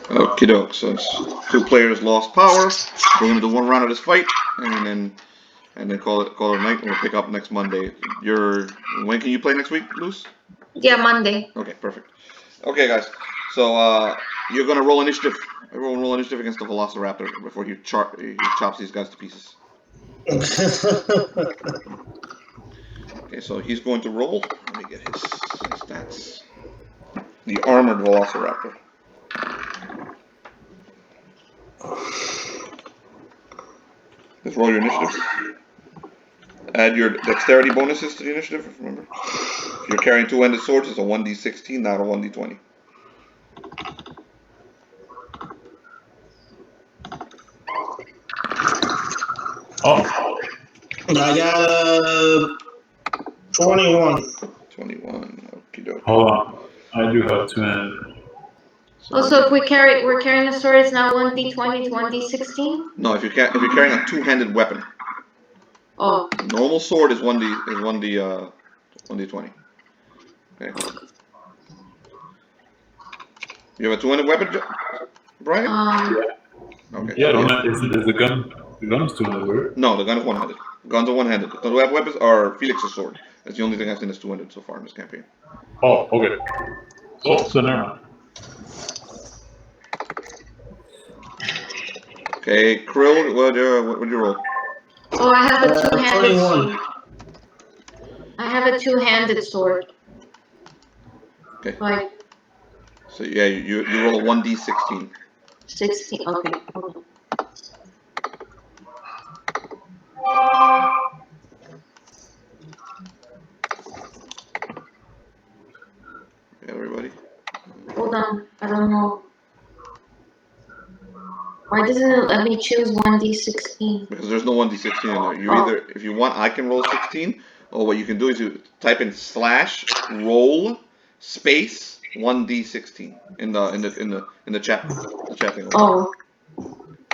Okie doke. So two players lost power. We're gonna do one round of this fight, and then call it a night. And we'll pick up next Monday. When can you play next week, Luce? Yeah, Monday. Okay, perfect. Okay, guys. So you're gonna roll initiative. Everyone roll initiative against the Velociraptor before he chops these guys to pieces. Okay, so he's going to roll. Let me get his stats. The armored Velociraptor. Let's roll your initiatives. Add your dexterity bonuses to the initiative, remember? If you're carrying two-handed swords, it's a 1d16, not a 1d20. Oh, I got 21. 21, okie doke. hold on. I do have two-handed. Also, if we're carrying a sword, it's now 1d20 to 1d16. No, if you're carrying a two-handed weapon. Oh. Normal sword is 1d20. Okay. You have a two-handed weapon, Brian? Okay. Yeah, is the gun? The gun is two-handed, right? No, the gun is one-handed. Guns are one-handed. The weapons are Felix's sword. That's the only thing I've seen that's two-handed so far in this campaign. Oh, okay. So never mind. Okay, Krill, what'd you roll? Oh, I have a two-handed 21. sword. I have a two-handed sword. Okay. Like So yeah, you roll a 1d16. 16. Okay. Everybody. Hold on. I don't know. Why doesn't it let me choose 1d16? Because there's no 1d16 in there. You either, if you want, I can roll 16, or what you can do is you type in /roll space 1d16 in the chat thing. Oh.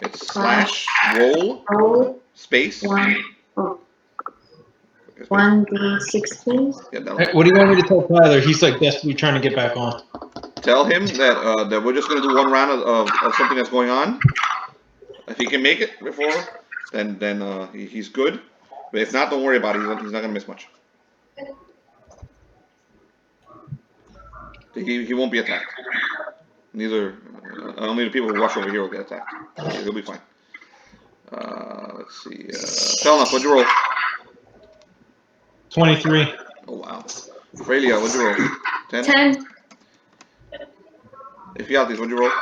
It's /roll space. 1d16. Yeah, Hey, what do you want me to tell Tyler? He's like desperately trying to get back on. Tell him that we're just gonna do one round of something that's going on. If he can make it before, then he's good. But if not, don't worry about it. He's not gonna miss much. He won't be attacked. Neither only the people who rush over here will get attacked. He'll be fine. Let's see. Felnoff, what'd you roll? 23. Oh wow. Frelia, what'd you roll? 10. 10. Ephialtes, what'd you roll?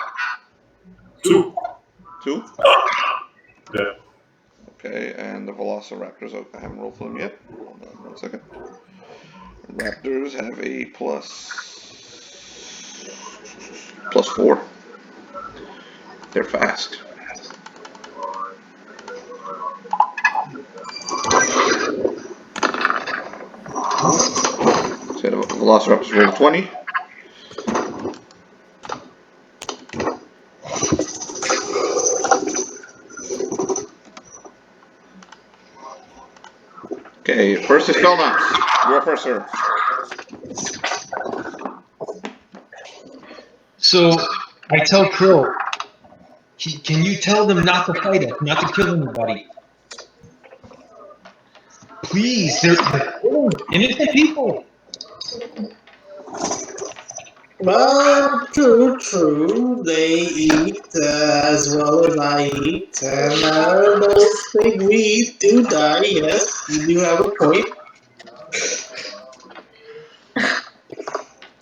2. 2. Yeah. Okay, and the Velociraptors. I haven't rolled for them yet. Hold on 1 second. Raptors have a +4. They're fast. So the Velociraptors roll 20. Okay, first is Felnox. You're up first, sir. So I tell Krill, can you tell them not to fight us, not to kill anybody? Please, they're killing innocent people. Well, true. They eat as well as I eat, and those things we eat do die, yes, you do have a point.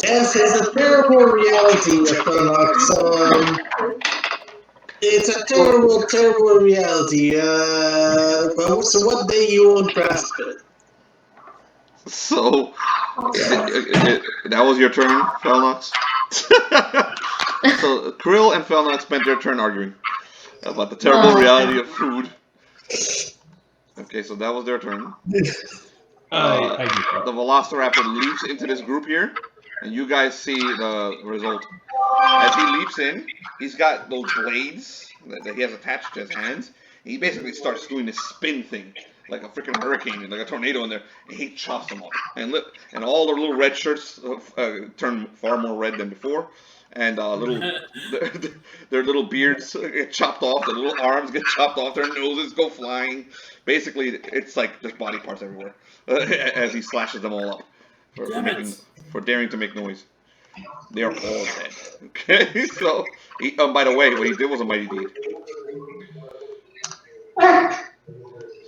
Yes, it's a terrible reality, it's a terrible reality. But so what day you won't grasp it? So that was your turn, Felnox. So Krill and Felnox spent their turn arguing about the terrible reality of food. Okay, so that was their turn. The Velociraptor leaps into this group here, and you guys see the result. As he leaps in, he's got those blades that he has attached to his hands. He basically starts doing this spin thing, like a freaking hurricane, like a tornado in there, and he chops them all. And all their little red shirts turn far more red than before. and their little beards get chopped off, their little arms get chopped off, their noses go flying. Basically, it's like just body parts everywhere as he slashes them all up for daring to make noise. They are all dead. Okay, so by the way, what he did was a mighty deed.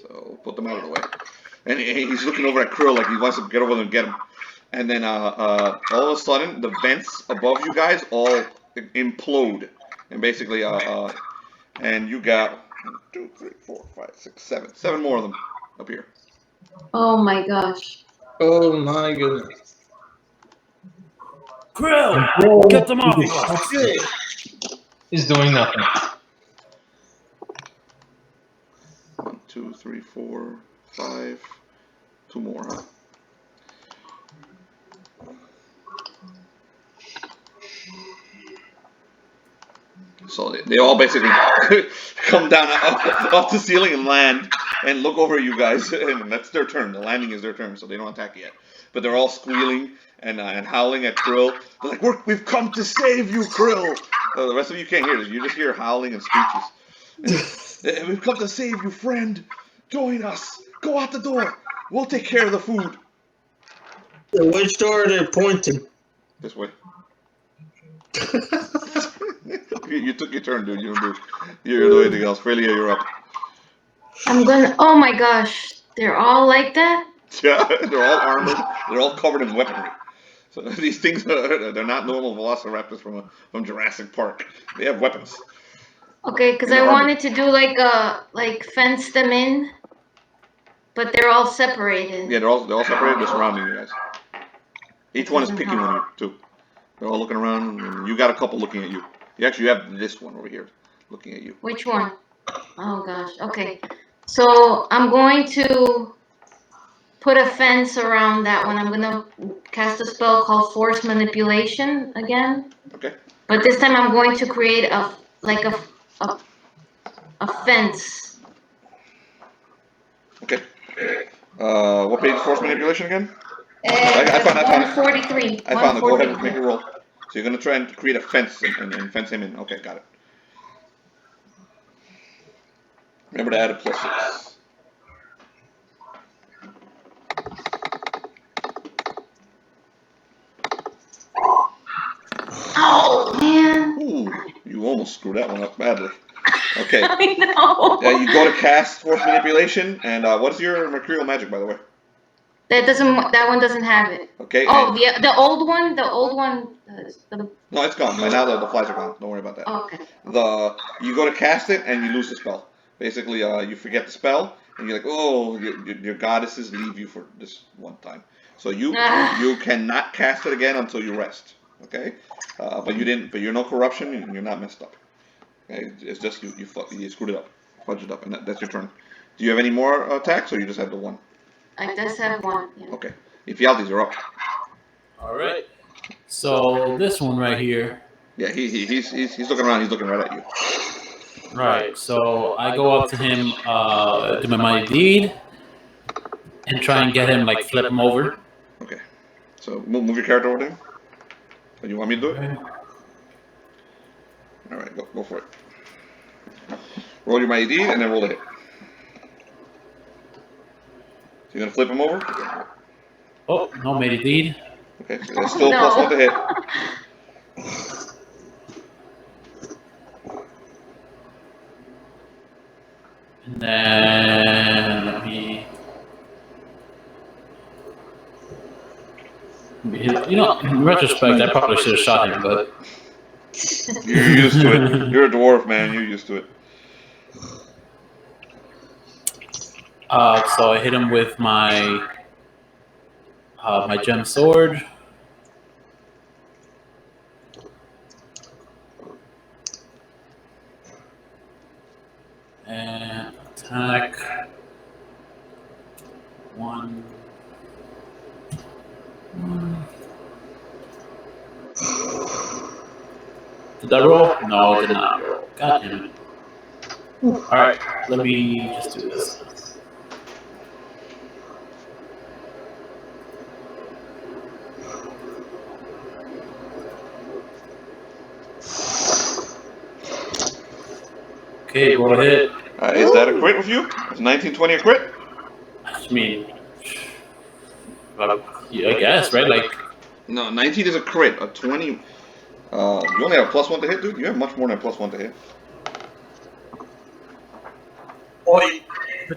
So put them out of the way. And he's looking over at Krill like he wants to get over there and get him. And then all of a sudden, the vents above you guys all implode. And basically, and you got 1, 2, 3, 4, 5, 6, 7. 7 more of them up here. Oh my gosh. Oh my goodness. Krill, get them off of us. Shit. Is doing nothing. 1, 2, 3, 4, 5. 2 more, huh? So they all basically come down off the ceiling and land and look over at you guys, and that's their turn. The landing is their turn, so they don't attack yet. But they're all squealing and howling at Krill. They're like, "We've come to save you, Krill." The rest of you can't hear this. You just hear howling and screeches. "We've come to save you, friend. Join us. Go out the door. We'll take care of the food." Which door are they pointing? This way. You took your turn, dude. You don't do anything else. Frelia, you're up. I'm gonna. Oh my gosh. They're all like that? Yeah, they're all armored. They're all covered in weaponry. So these things they're not normal velociraptors from Jurassic Park. They have weapons. Okay, because And I they're wanted to do like fence them in, but they're all separated. Yeah, they're all separated. They're surrounding you guys. Each one is picking on you too. They're all looking around, and you got a couple looking at you. You actually have this one over here looking at you. Which one? Oh gosh. Okay. So I'm going to put a fence around that one. I'm gonna cast a spell called Force Manipulation again. Okay. But this time I'm going to create a fence. Okay. What page is force manipulation again? I found it. 143. I found it. Go ahead and make a roll. So you're gonna try and create a fence and fence him in. Okay, got it. Remember to add a +6. Oh man. Ooh, you almost screwed that one up badly. Okay. I know. You go to cast force manipulation, and what is your mercurial magic, by the way? That one doesn't have it. Okay. Oh, the old one. No, it's gone. By now the flies are gone. Don't worry about that. Oh, okay. You go to cast it and you lose the spell. Basically, you forget the spell and you're like, oh, your goddesses leave you for this one time. So you cannot cast it again until you rest. Okay, but you're no corruption and you're not messed up. Okay, it's just you screwed it up, fudged it up, and that's your turn. Do you have any more attacks or you just have the one? I just have one. Yeah. Okay, Ephialtes, you're up. All right. So this one right here. Yeah, he's looking around. He's looking right at you. Right. So I go up to him, do my mighty deed, and try and get him, like flip him over. Okay, so move your character over there. Or you want me to do it? Okay. All right, go for it. Roll your mighty deed and then roll the hit. So you're gonna flip him over. Oh, no mighty deed. Okay, so that's still +1 to hit. And then let me hit. You know, in retrospect, I probably should have shot him, but You're used to it. You're a dwarf, man. You're used to it. so I hit him with my my gem sword. And attack. 1. Did I roll? No, I did not roll. God damn it. Alright, let me just do this. Okay, roll a hit. Is that a crit with you? Is 1920 a crit? I mean, yeah, I guess, right? Like, No, 19 is a crit. A 20. You only have a +1 to hit, dude. You have much more than a +1 to hit.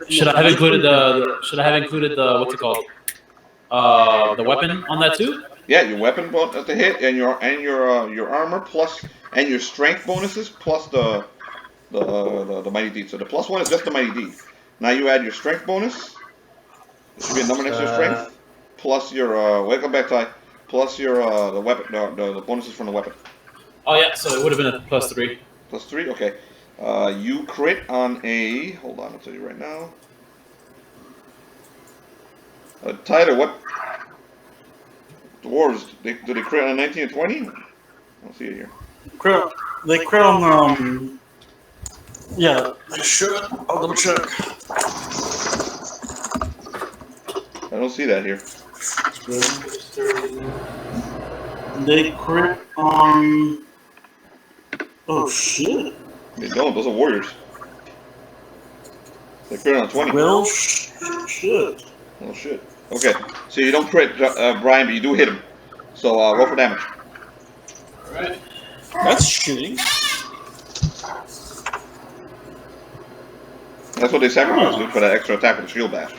should I have included the? Should I have included the? What's it called? The weapon on that too? Yeah, your weapon to hit and your armor plus and your strength bonuses plus the mighty deed. So the +1 is just the mighty deed. Now you add your strength bonus. There should be a number next to your strength plus your welcome back, Ty. Plus your the weapon the bonuses from the weapon. Oh yeah, so it would have been a +3. +3, okay. You crit on a. Hold on, I'll tell you right now. Tyler, what dwarves? Do they crit on 19 and 20? I don't see it here. They crit on yeah, they should. I'll double check. I don't see that here. They crit on. Oh shit. They don't. Those are warriors. They crit on 20. Well, shit. Oh shit. Okay, so you don't crit Brian, but you do hit him. So roll for damage. Alright. That's shitty. That's what they sacrifice, dude, for that extra attack with the shield bash.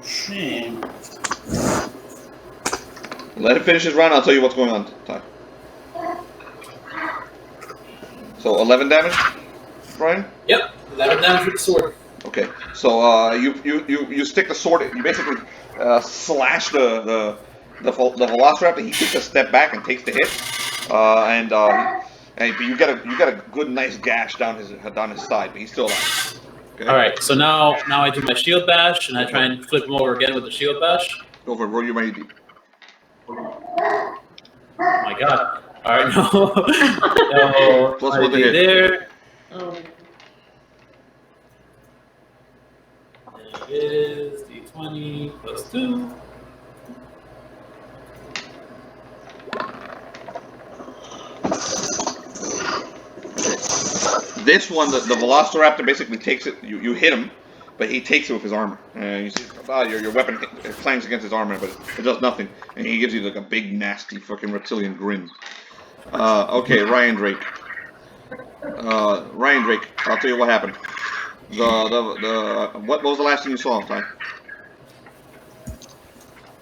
Shame. Let him finish his round. I'll tell you what's going on. Ty. So 11 damage, Brian. Yep. 11 damage with the sword. Okay. So you stick the sword. You basically slash the Velociraptor. He takes a step back and takes the hit, and you get a good nice gash down his side, but he's still alive. Okay? All right. So now I do my shield bash and I try and flip him over again with the shield bash. Go for it. Roll your mighty deed. Oh my god. All right. No. Plus I one to did hit. there. Oh. It is D20 +2. This one, the Velociraptor basically takes it. You hit him, but he takes it with his armor. And you see, your weapon clangs against his armor, but it does nothing. And he gives you like a big, nasty, fucking reptilian grin. Okay, Ryan Drake. Ryan Drake. I'll tell you what happened. What was the last thing you saw, Ty?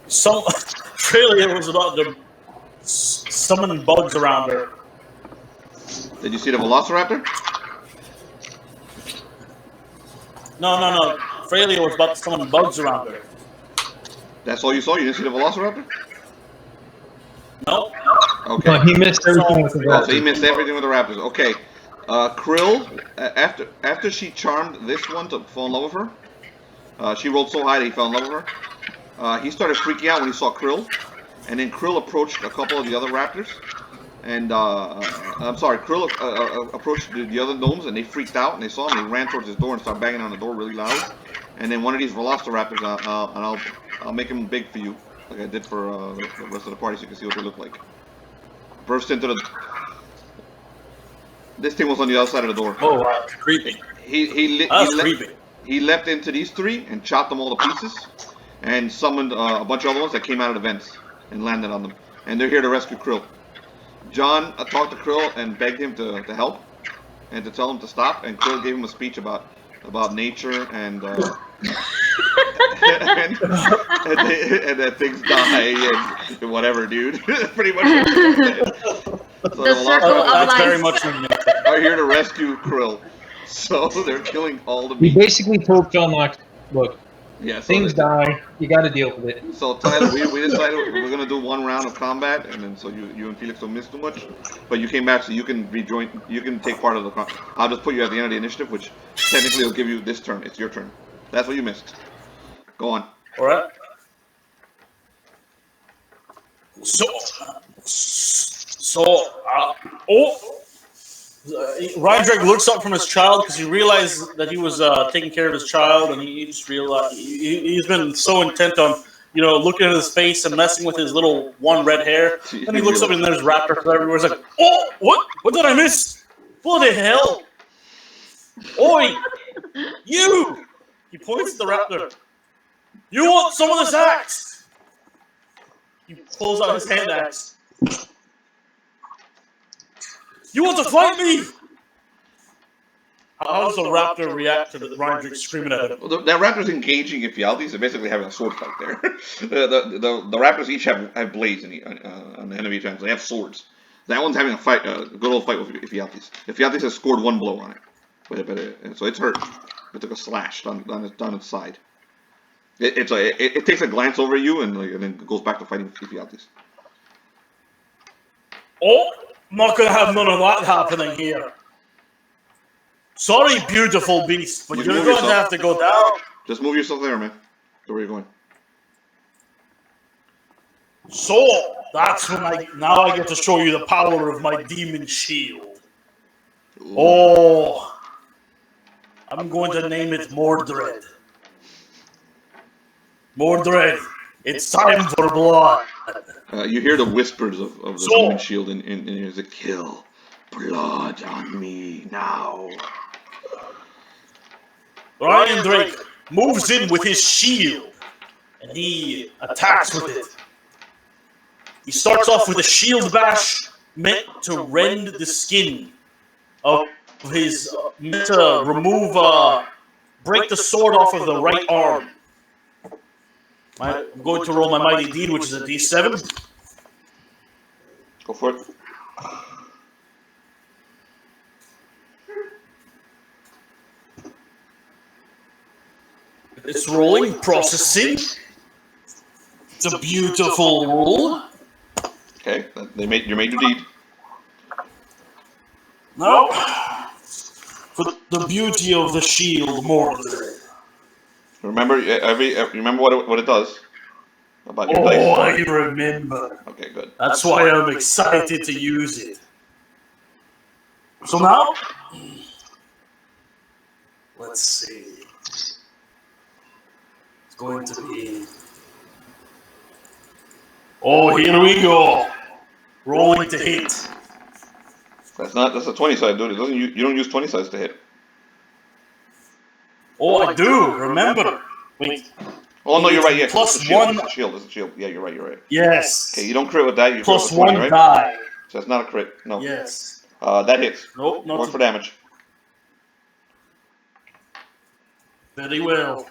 Australia was about to summon bugs around her. Did you see the Velociraptor? No. Freya was about to summon bugs around her. That's all you saw? You didn't see the Velociraptor? No. Okay. But he missed everything with the Oh, so he raptor. missed everything with the Raptors. Okay. Krill, after she charmed this one to fall in love with her, she rolled so high that he fell in love with her. He started freaking out when he saw Krill, and then Krill approached a couple of the other Raptors, and I'm sorry, Krill approached the other gnomes, and they freaked out, and they saw him, and they ran towards his door and started banging on the door really loud. And then one of these Velociraptors, and I'll make him big for you, like I did for the rest of the party, so you can see what they look like. Burst into the. This thing was on the other side of the door. Oh, wow. Creepy. He leapt into these three and chopped them all to pieces, and summoned a bunch of other ones that came out of the vents and landed on them. And they're here to rescue Krill. John talked to Krill and begged him to help and to tell him to stop. And Krill gave him a speech about nature and and that things die and whatever, dude. Pretty much. So The circle of That's life. very much. are here to rescue Krill. So they're killing all the He meat. basically told John Locke, look, Yeah, so things die, you gotta deal with it. So Tyler, we decided we're gonna do one round of combat, and then so you and Felix don't miss too much. But you came back, so you can rejoin. You can take part of the. I'll just put you at the end of the initiative, which technically will give you this turn. It's your turn. That's what you missed. Go on. All right. Ryan Drake looks up from his child because he realized that he was taking care of his child, and he just realized he's been so intent on, looking at his face and messing with his little one red hair. And he looks up and there's raptors everywhere. He's like, "Oh, what? What did I miss?" Bloody hell! Oi! You! He points at the raptor. You want some of this axe? He pulls out his hand axe. You want to fight me? How does the raptor react to the Rindrick screaming at him? Well, that raptor's engaging Ephialtes. They're basically having a sword fight there. the raptors each have blades on the end of each end. So they have swords. That one's having a fight, a good old fight with Ephialtes. Ephialtes has scored 1 blow on it, and so it's hurt. It took a slash down its side. It takes a glance over you and then goes back to fighting Ephialtes. Oh, I'm not gonna have none of that happening here. Sorry, beautiful beast, but You you're move going to yourself. have to go down. Just move yourself there, man. Go where you're going. So, that's when now I get to show you the power of my demon shield. Ooh. Oh, I'm going to name it Mordred. Mordred, it's time for blood. You hear the whispers of the So- demon shield, and there's a kill. Blood on me now. Ryan Drake moves in with his shield, and he attacks with it. He starts off with a shield bash meant to rend the skin of his, meant to remove, break the sword off of the right arm. I'm going to roll my mighty deed, which is a d7. Go for it. It's rolling, processing. It's a beautiful roll. Okay, you made your deed. Now, for the beauty of the shield, Mordred. Remember remember what it does about your Oh, dice. I remember. Okay, good. That's why I'm excited to use it. So now, let's see. It's going to be. Oh, here we go. Rolling to hit. That's a 20 side, dude. You don't use 20 sides to hit. Oh, I do. Remember. Wait. Oh no, you're right. Yeah, Plus it's a shield. one- It's a shield. It's a shield. Yeah, you're right. Yes. Okay, you don't crit with that. You crit Plus with 20, one right? die. So that's not a crit. No. Yes. That hits. Nope, not One for damage. very well.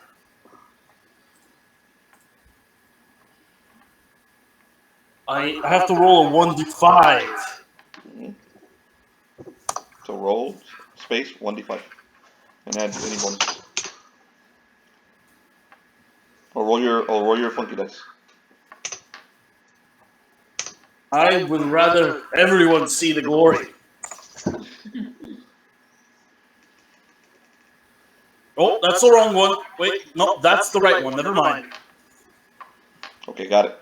I have to roll a 1d5. So roll space 1d5 and add any bonus. Or roll your funky dice. I would rather everyone see the glory. Oh, that's the wrong one. Wait, no, that's the right one. Never mind. Okay, got it.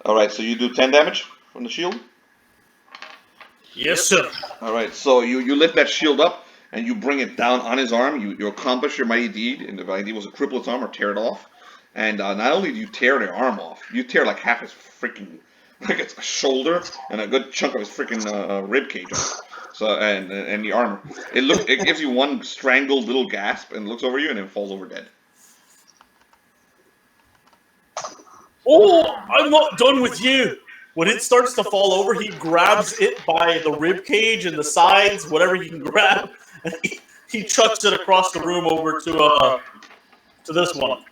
All right, so you do 10 damage from the shield. Yes, sir. All right, so you lift that shield up and you bring it down on his arm. You accomplish your mighty deed, and the mighty deed was to cripple its arm or tear it off. And not only do you tear the arm off, you tear like half his freaking, like it's a shoulder and a good chunk of his freaking rib cage off. So and the armor. It gives you one strangled little gasp and looks over you and then falls over dead. Oh, I'm not done with you. When it starts to fall over, he grabs it by the rib cage and the sides, whatever he can grab, and he chucks it across the room over to this one.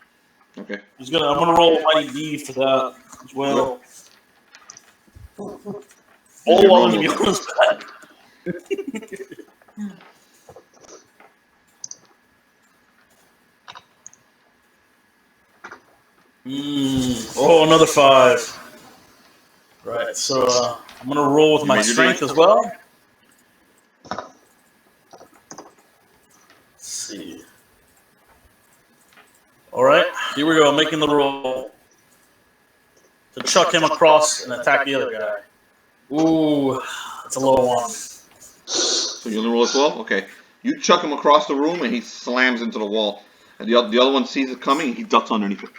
Okay. I'm gonna roll a mighty D for that as well. Oh, while he's on his back. Oh, another 5. Right, so I'm gonna roll with my made your strength deed? as well. Let's see. All right, here we go. Making the roll to chuck him across and attack the other guy. Ooh, that's a low one. So you only roll a 12? Okay. You chuck him across the room and he slams into the wall. And the other one sees it coming and he ducks underneath it.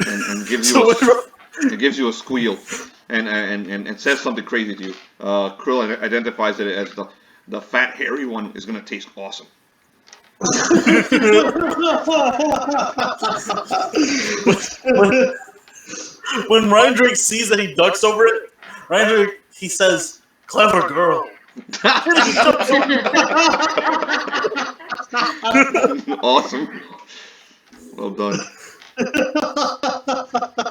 And gives you So It gives you a squeal and says something crazy to you. Krill identifies it as the fat hairy one is gonna taste awesome. When Ryan Drake sees that he ducks over it, Ryan Drake, he says, "Clever girl." Awesome. Well done.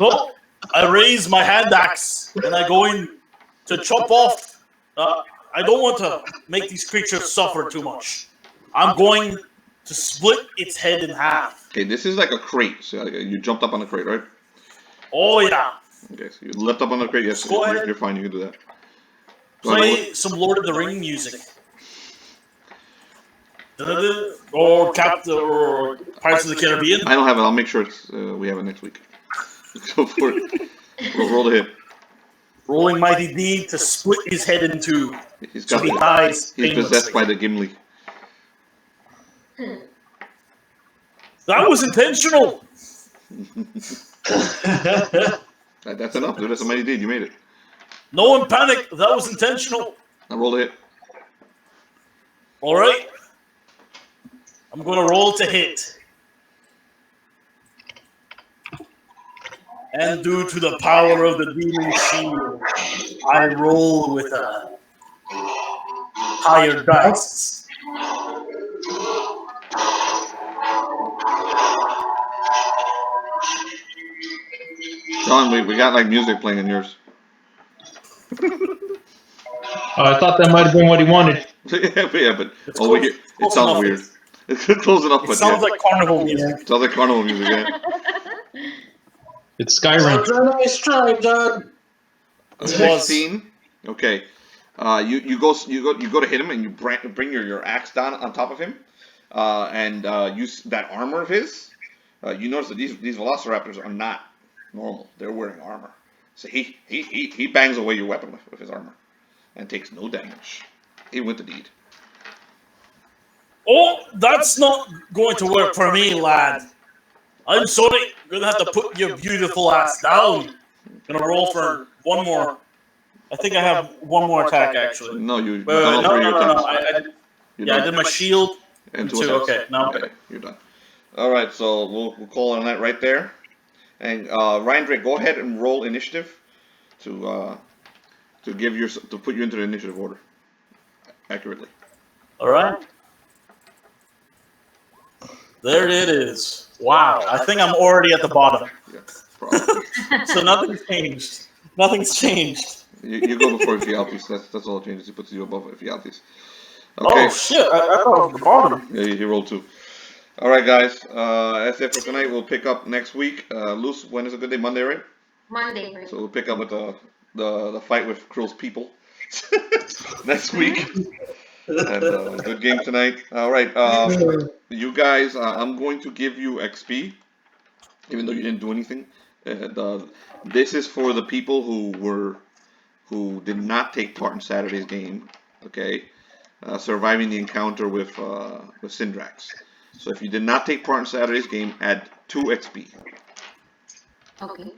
Well, I raise my hand axe and I go in to chop off. I don't want to make these creatures suffer too much. I'm going to split its head in half. Okay, this is like a crate. So you jumped up on the crate, right? Oh yeah. Okay, so you leapt up on the crate. Yes, Go ahead. you're fine. You can do that. Go ahead, Play some Lord of the Ring music. Or or Pirates of the Caribbean. I don't have it. I'll make sure we have it next week. Go for it. Roll the hit. Rolling mighty D to split his head in two. He's So got he dies He's possessed painlessly. by the Gimli. That was intentional. That's enough, dude. That's a mighty deed. You made it. No one panic. That was intentional. Now roll the hit. All right. I'm going to roll to hit. And due to the power of the demon shield, I roll with a higher dice. John, we got like music playing in yours. I thought that might have been what he wanted. yeah, but It's over close- here, it close sounds enough. weird. It's close enough, It but sounds yeah. like carnival music. It sounds like carnival music, yeah. It's Skyrim. Nice try, John. A It was. 16. Okay. You go to hit him and you bring your axe down on top of him, and use that armor of his. You notice that these velociraptors are not normal. They're wearing armor. So he bangs away your weapon with his armor, and takes no damage. He went the deed. Oh, that's not going to work for me, lad. I'm sorry. You're going to have to put your beautiful ass down. Gonna roll for one more. I think I have one more attack, actually. No, you've Wait, done all three of your no. attacks. You're I done. did my shield. And two, attacks. okay, now- Okay, you're done. All right, so we'll call on that right there. And Ryan Drake, go ahead and roll initiative to put you into the initiative order accurately. All right. There it is. Wow. I think I'm already at the bottom. Yeah, probably. So nothing's changed. Nothing's changed. you go before Ephialtes. That's all it changes. He puts you above Ephialtes. Okay. Oh, shit. I thought I was at the bottom. Yeah, he rolled 2. All right, guys. That's it for tonight. We'll pick up next week. Luce, when is a good day? Monday, right? Monday, right? So we'll pick up with the fight with Krill's people next week. And good game tonight. All right, you guys. I'm going to give you XP, even though you didn't do anything. This is for the people who did not take part in Saturday's game. Okay, surviving the encounter with Syndrax. So if you did not take part in Saturday's game, add 2 XP. Okay.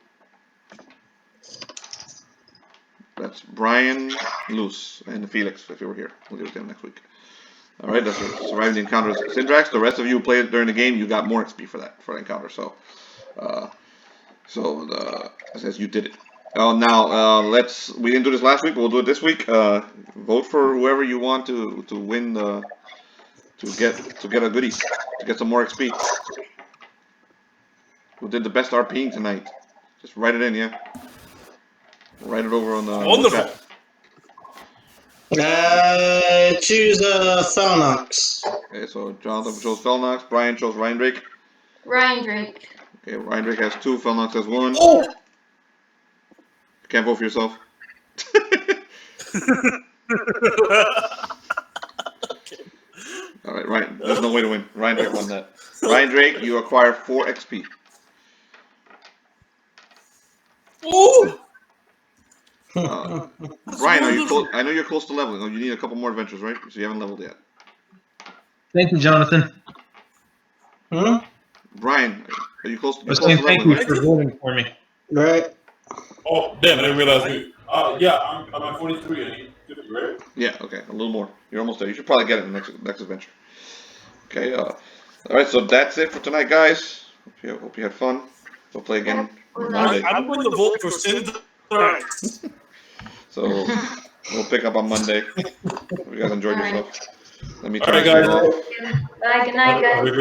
That's Brian, Luce, and Felix, if you were here. We'll give it to him next week. Alright, that's surviving the encounter with Syndrax. The rest of you who played during the game, you got more XP for the encounter. So it says you did it. Now, we didn't do this last week, but we'll do it this week. Vote for whoever you want to win to get a goodie, to get some more XP. Who did the best RPing tonight? Just write it in, yeah? Write it over on the Wonderful. chat. Choose Thalnox. Okay, so Jonathan chose Felnox, Brian chose Ryan Drake. Ryan Drake. Okay, Ryan Drake has 2, Felnox has 1. Oh! You can't vote for yourself. Alright, Ryan, there's no way to win. Ryan Drake won that. Ryan Drake, you acquire 4 XP. Ooh! Brian, are you close? I know you're close to leveling. Oh, you need a couple more adventures, right? So you haven't leveled yet. Thank you, Jonathan. Hmm? Brian, are you close? I You're was close saying to thank leveling, you right? for voting for me. Right. Oh, damn, I didn't realize you. Yeah, I'm at 43. I need 50, right? Yeah, okay, a little more. You're almost there. You should probably get it in the next adventure. Okay, all right, so that's it for tonight, guys. Hope you had fun. We'll play again Monday. I'm going to vote for Cinderella. So we'll pick up on Monday. Hope you guys enjoyed All right. yourself. Let me All turn right, this guys. thing off. Bye. Good night, guys. Have a great